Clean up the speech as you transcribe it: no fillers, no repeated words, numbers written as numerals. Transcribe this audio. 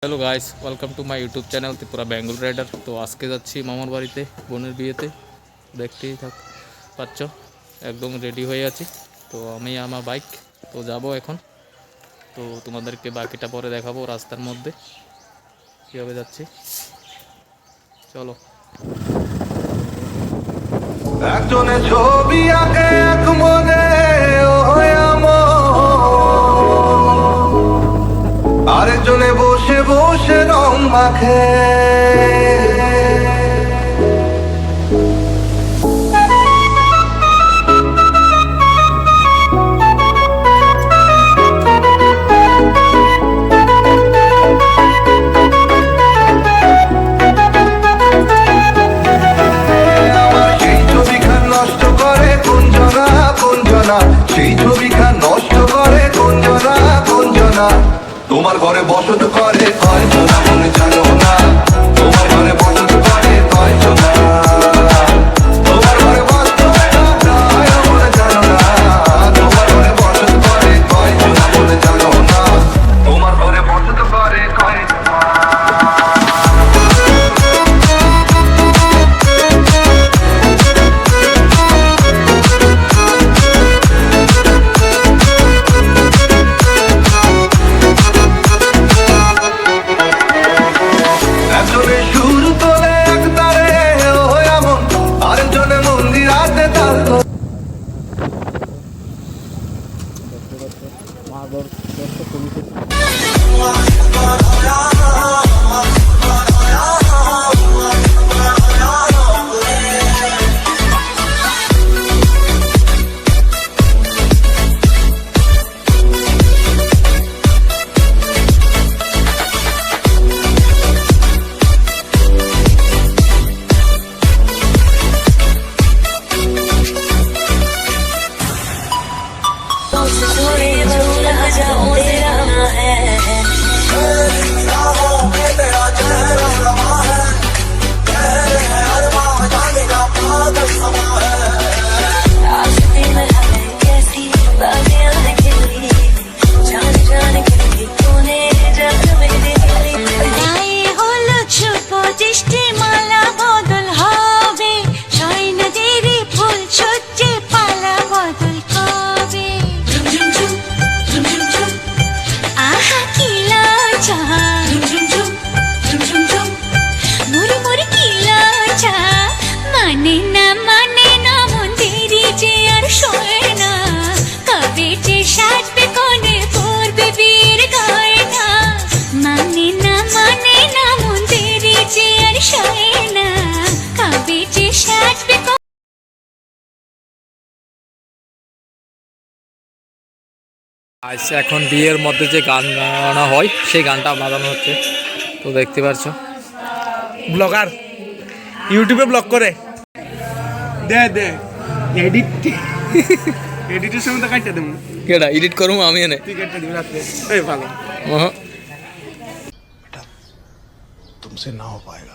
Hello guys, welcome to my YouTube channel Tripura Bengal rider. তো আজকে যাচ্ছি মামার বাড়িতে, বোনের বিয়েতে। দেখতেই পাচ্ছ, একদম রেডি হয়ে আছি। তো আমি আমার বাইক তো যাব এখন। তো তোমাদেরকে বাকিটা পরে দেখাবো রাস্তার মধ্যে কীভাবে যাচ্ছি। চলো। একজনে ছবি আঁকে এক মনে আরেকজনে বসে বসে রং মাখে। সেই ছবিখান নষ্ট করে কোনজনা কোনজনা, তোমার ঘরে বসত করে কয়জনা মনে জানো না, তোমার ঘরে বসত করে কয়জনা, তোমার ঘরে বসত মনে জানো না, তোমার ঘরে বসত করে কয়জনা মনে জানো না, তোমার ঘরে বসত করে কয়জনা। আচ্ছা, এখন বিয়ের মধ্যে যে গান গাওয়ানো হয় সেই গানটা বাজানো হচ্ছে। তো দেখতে পাচ্ছ, ব্লগার ইউটিউবে ব্লগ করে দে দে এডিটের সময় তো কাটতে দেব। কেডা এডিট করুম? আমি এনে তুই কাটতে দিবি রাতে। এই ভালো तुमसे ना हो पाएगा।